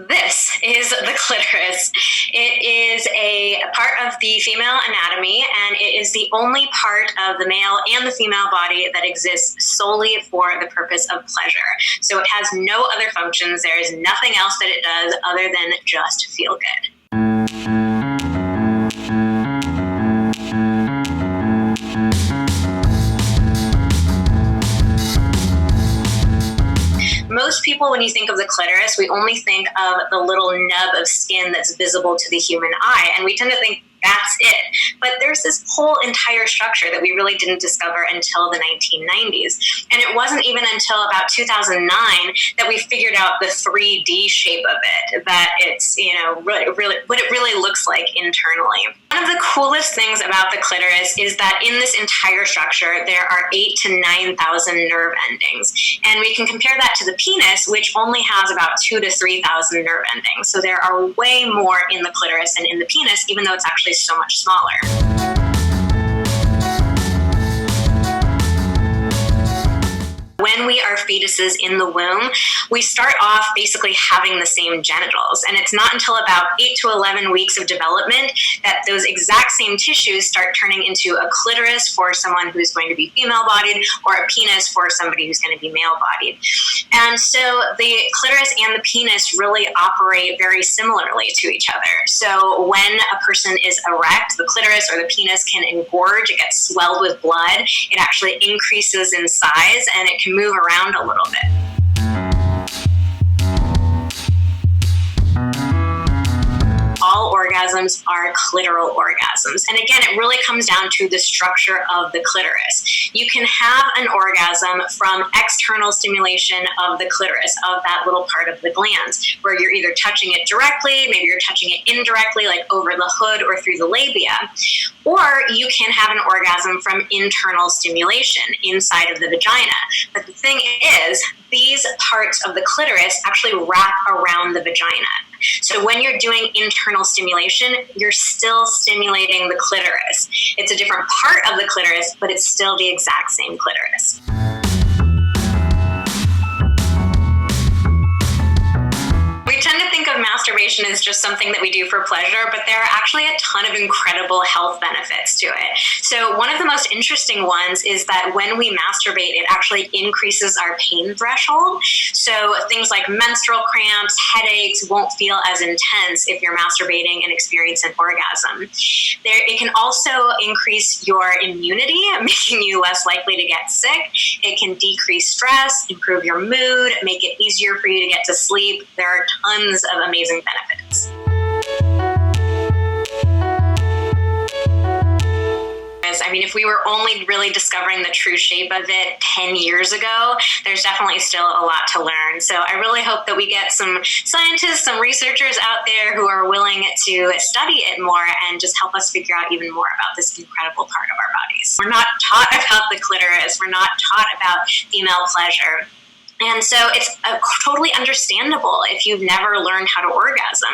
This is the clitoris. It is a part of the female anatomy, and it is the only part of the male and the female body that exists solely for the purpose of pleasure. So it has no other functions. There is nothing else that it does other than just feel good. Most people, when you think of the clitoris, we only think of the little nub of skin that's visible to the human eye, and we tend to think that's it. But there's this whole entire structure that we really didn't discover until the 1990s. And it wasn't even until about 2009 that we figured out the 3D shape of it, that it's, really what it really looks like internally. One of the coolest things about the clitoris is that in this entire structure, there are 8,000 to 9,000 nerve endings. And we can compare that to the penis, which only has about 2,000 to 3,000 nerve endings. So there are way more in the clitoris than in the penis, even though it's actually so much smaller. When we are fetuses in the womb, we start off basically having the same genitals. And it's not until about 8 to 11 weeks of development that those exact same tissues start turning into a clitoris for someone who's going to be female-bodied or a penis for somebody who's going to be male-bodied. And so the clitoris and the penis really operate very similarly to each other. So when a person is erect, the clitoris or the penis can engorge, it gets swelled with blood, it actually increases in size, and it can move around a little bit. All orgasms are clitoral orgasms. And again, it really comes down to the structure of the clitoris. You can have an orgasm from external stimulation of the clitoris, of that little part of the glands, where you're either touching it directly, maybe you're touching it indirectly, like over the hood or through the labia. Or you can have an orgasm from internal stimulation inside of the vagina. But the thing is, these parts of the clitoris actually wrap around the vagina. So when you're doing internal stimulation, you're still stimulating the clitoris. It's a different part of the clitoris, but it's still the exact same clitoris. We tend to think of masturbation as just something that we do for pleasure, but there are actually a ton of incredible health benefits to it. So one of the most interesting ones is that when we masturbate, it actually increases our pain threshold. So things like menstrual cramps, headaches won't feel as intense if you're masturbating and experience an orgasm. It can also increase your immunity, making you less likely to get sick. It can decrease stress, improve your mood, make it easier for you to get to sleep. There are tons of amazing benefits. I mean, if we were only really discovering the true shape of it 10 years ago, there's definitely still a lot to learn. So I really hope that we get some scientists, some researchers out there who are willing to study it more and just help us figure out even more about this incredible part of our bodies. We're not taught about the clitoris. We're not taught about female pleasure. And so it's totally understandable if you've never learned how to orgasm.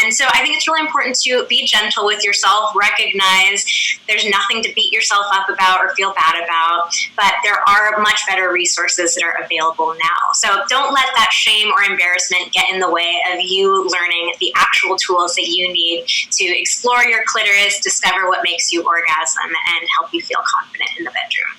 And so I think it's really important to be gentle with yourself, recognize there's nothing to beat yourself up about or feel bad about, but there are much better resources that are available now. So don't let that shame or embarrassment get in the way of you learning the actual tools that you need to explore your clitoris, discover what makes you orgasm, and help you feel confident in the bedroom.